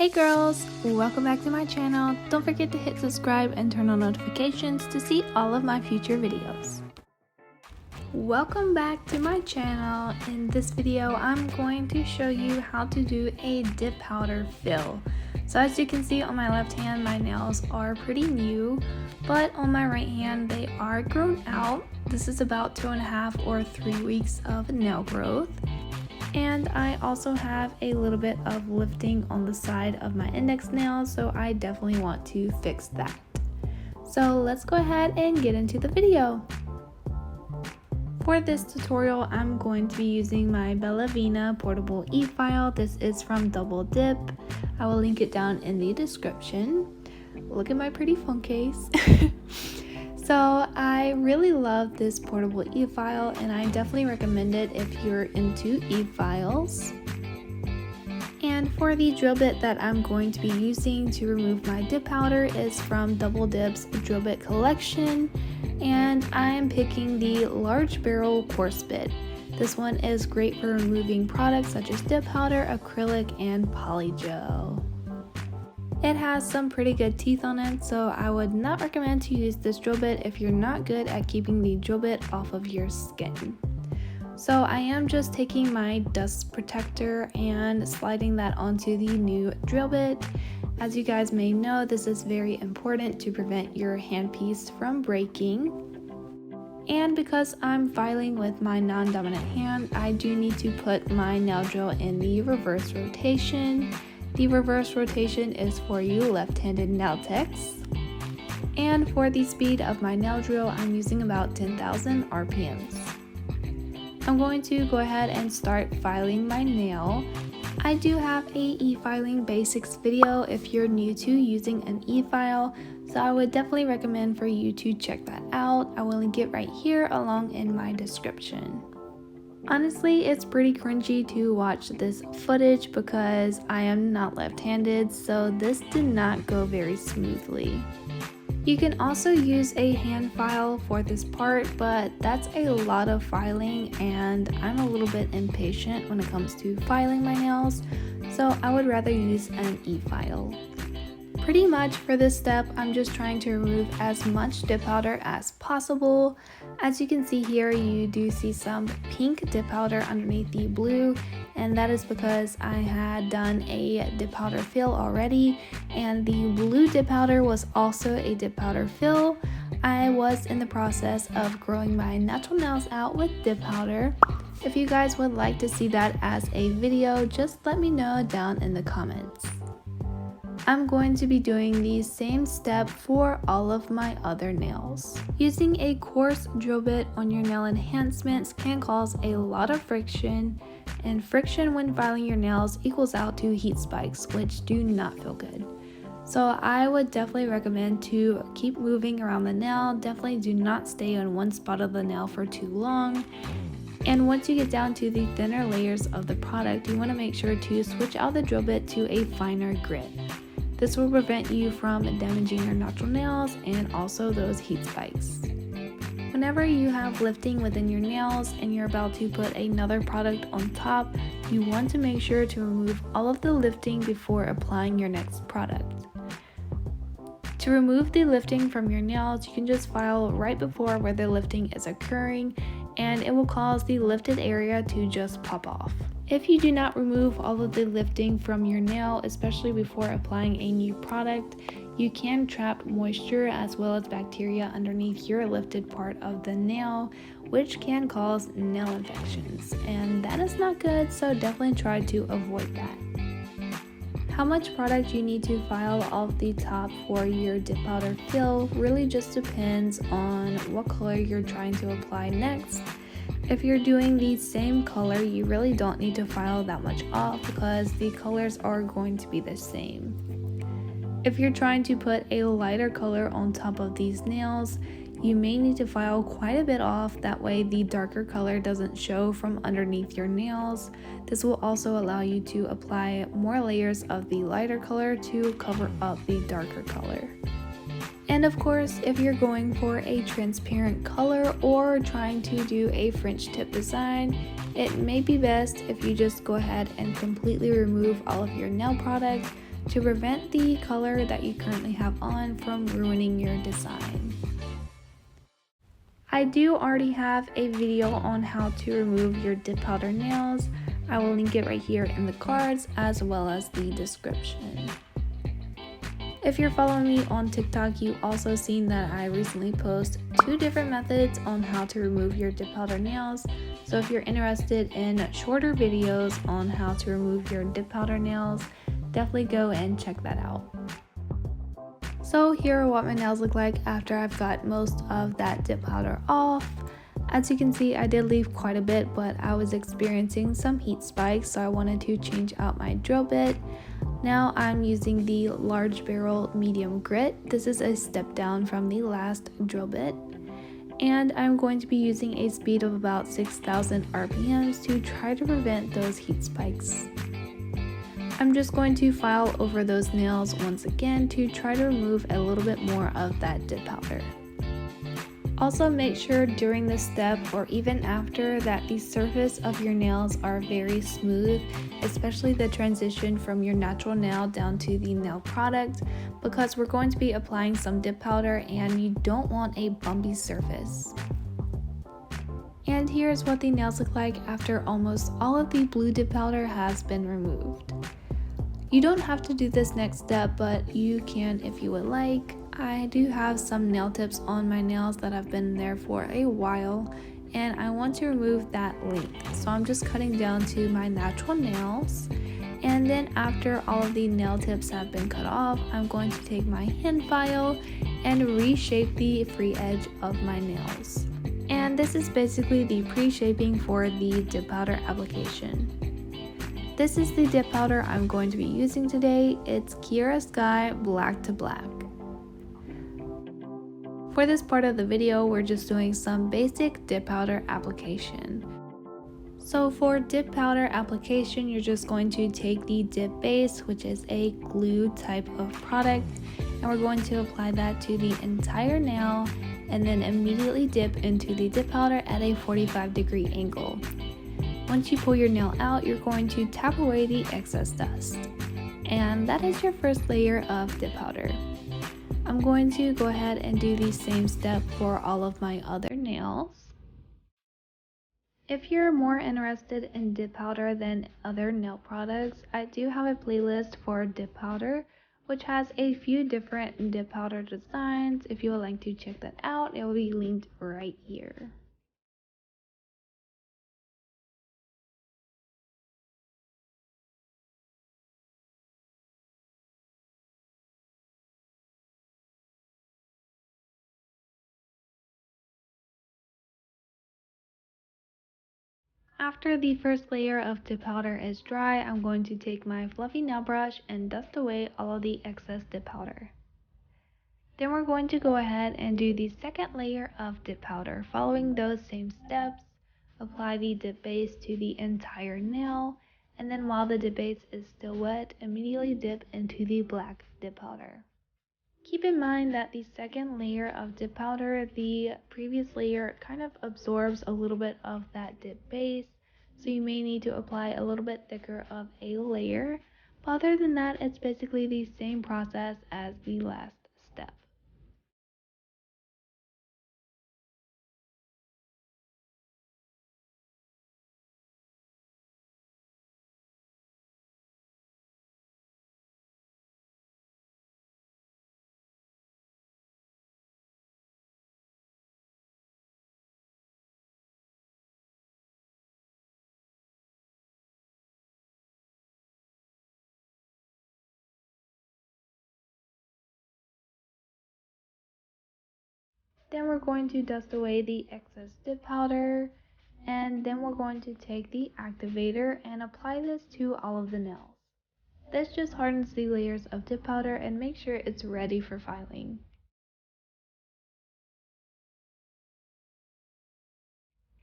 Hey girls, welcome back to my channel. Don't forget to hit subscribe and turn on notifications to see all of my future videos. Welcome back to my channel. In this video, I'm going to show you how to do a dip powder fill. So as you can see on my left hand, my nails are pretty new, but on my right hand, they are grown out. This is about 2.5 or 3 weeks of nail growth. And I also have a little bit of lifting on the side of my index nail, so I definitely want to fix that. So let's go ahead and get into the video. For this tutorial, I'm going to be using my Vena portable e-file. This is from Double Dip. I will link it down in the description. Look at my pretty phone case. So I really love this portable e-file, and I definitely recommend it if you're into e-files. And for the drill bit that I'm going to be using to remove my dip powder is from Double Dip's drill bit collection, and I am picking the large barrel coarse bit. This one is great for removing products such as dip powder, acrylic, and polygel. It has some pretty good teeth on it, so I would not recommend to use this drill bit if you're not good at keeping the drill bit off of your skin. So I am just taking my dust protector and sliding that onto the new drill bit. As you guys may know, this is very important to prevent your handpiece from breaking. And because I'm filing with my non-dominant hand, I do need to put my nail drill in the reverse rotation. The reverse rotation is for you left-handed nail techs. And for the speed of my nail drill, I'm using about 10,000 RPMs. I'm going to go ahead and start filing my nail. I do have a e-filing basics video if you're new to using an e-file, so I would definitely recommend for you to check that out. I will link it right here along in my description. Honestly, it's pretty cringy to watch this footage because I am not left-handed, so this did not go very smoothly. You can also use a hand file for this part, but that's a lot of filing and I'm a little bit impatient when it comes to filing my nails, so I would rather use an e-file. Pretty much for this step, I'm just trying to remove as much dip powder as possible. As you can see here, you do see some pink dip powder underneath the blue, and that is because I had done a dip powder fill already, and the blue dip powder was also a dip powder fill. I was in the process of growing my natural nails out with dip powder. If you guys would like to see that as a video, just let me know down in the comments. I'm going to be doing the same step for all of my other nails. Using a coarse drill bit on your nail enhancements can cause a lot of friction, and friction when filing your nails equals out to heat spikes, which do not feel good. So I would definitely recommend to keep moving around the nail. Definitely do not stay on one spot of the nail for too long. And once you get down to the thinner layers of the product, you want to make sure to switch out the drill bit to a finer grit. This will prevent you from damaging your natural nails and also those heat spikes. Whenever you have lifting within your nails and you're about to put another product on top, you want to make sure to remove all of the lifting before applying your next product. To remove the lifting from your nails, you can just file right before where the lifting is occurring, and it will cause the lifted area to just pop off. If you do not remove all of the lifting from your nail, especially before applying a new product, you can trap moisture as well as bacteria underneath your lifted part of the nail, which can cause nail infections, and that is not good, so definitely try to avoid that. How much product you need to file off the top for your dip powder fill really just depends on what color you're trying to apply next. If you're doing the same color, you really don't need to file that much off because the colors are going to be the same. If you're trying to put a lighter color on top of these nails, you may need to file quite a bit off, that way the darker color doesn't show from underneath your nails. This will also allow you to apply more layers of the lighter color to cover up the darker color. And of course, if you're going for a transparent color or trying to do a French tip design, it may be best if you just go ahead and completely remove all of your nail product to prevent the color that you currently have on from ruining your design. I do already have a video on how to remove your dip powder nails. I will link it right here in the cards as well as the description. If you're following me on TikTok, you also seen that I recently posted 2 different methods on how to remove your dip powder nails. So if you're interested in shorter videos on how to remove your dip powder nails, definitely go and check that out. So here are what my nails look like after I've got most of that dip powder off. As you can see, I did leave quite a bit, but I was experiencing some heat spikes, so I wanted to change out my drill bit. Now I'm using the large barrel medium grit. This is a step down from the last drill bit. And I'm going to be using a speed of about 6,000 RPMs to try to prevent those heat spikes. I'm just going to file over those nails once again to try to remove a little bit more of that dip powder. Also make sure during this step or even after that the surface of your nails are very smooth, especially the transition from your natural nail down to the nail product, because we're going to be applying some dip powder and you don't want a bumpy surface. And here's what the nails look like after almost all of the blue dip powder has been removed. You don't have to do this next step, but you can if you would like. I do have some nail tips on my nails that have been there for a while, and I want to remove that length. So I'm just cutting down to my natural nails, and then after all of the nail tips have been cut off, I'm going to take my hand file and reshape the free edge of my nails. And this is basically the pre-shaping for the dip powder application. This is the dip powder I'm going to be using today. It's Kiara Sky Black to Black. For this part of the video, we're just doing some basic dip powder application. So for dip powder application, you're just going to take the dip base, which is a glue type of product, and we're going to apply that to the entire nail and then immediately dip into the dip powder at a 45-degree angle. Once you pull your nail out, you're going to tap away the excess dust. And that is your first layer of dip powder. I'm going to go ahead and do the same step for all of my other nails. If you're more interested in dip powder than other nail products, I do have a playlist for dip powder, which has a few different dip powder designs. If you would like to check that out, it will be linked right here. After the first layer of dip powder is dry, I'm going to take my fluffy nail brush and dust away all of the excess dip powder. Then we're going to go ahead and do the second layer of dip powder. Following those same steps, apply the dip base to the entire nail, and then while the dip base is still wet, immediately dip into the black dip powder. Keep in mind that the second layer of dip powder, the previous layer kind of absorbs a little bit of that dip base, so you may need to apply a little bit thicker of a layer. But other than that, it's basically the same process as the last step. Then we're going to dust away the excess dip powder, and then we're going to take the activator and apply this to all of the nails. This just hardens the layers of dip powder and makes sure it's ready for filing.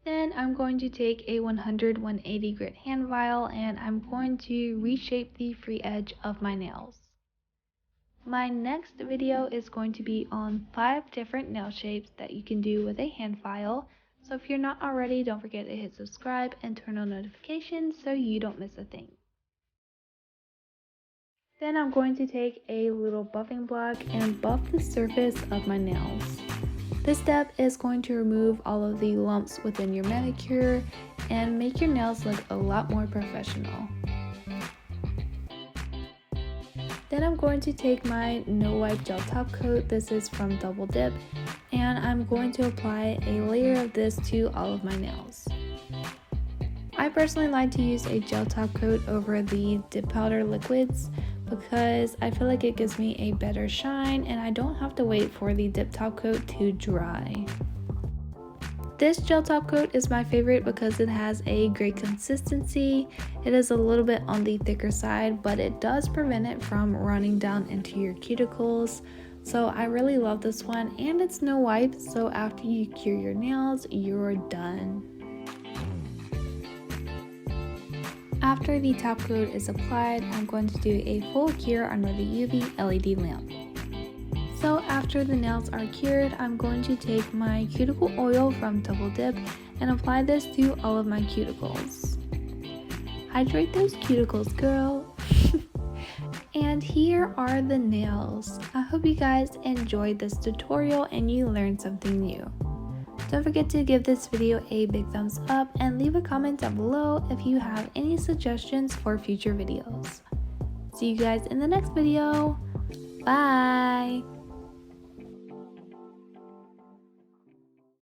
Then I'm going to take a 180 grit hand file and I'm going to reshape the free edge of my nails. My next video is going to be on 5 different nail shapes that you can do with a hand file. So if you're not already, don't forget to hit subscribe and turn on notifications so you don't miss a thing. Then I'm going to take a little buffing block and buff the surface of my nails. This step is going to remove all of the lumps within your manicure and make your nails look a lot more professional. Then I'm going to take my no wipe gel top coat, this is from Double Dip, and I'm going to apply a layer of this to all of my nails. I personally like to use a gel top coat over the dip powder liquids because I feel like it gives me a better shine and I don't have to wait for the dip top coat to dry. This gel top coat is my favorite because it has a great consistency. It is a little bit on the thicker side, but it does prevent it from running down into your cuticles. So I really love this one, and it's no wipe, so after you cure your nails, you're done. After the top coat is applied, I'm going to do a full cure under the UV LED lamp. So after the nails are cured, I'm going to take my cuticle oil from Double Dip and apply this to all of my cuticles. Hydrate those cuticles, girl! And here are the nails. I hope you guys enjoyed this tutorial and you learned something new. Don't forget to give this video a big thumbs up and leave a comment down below if you have any suggestions for future videos. See you guys in the next video. Bye!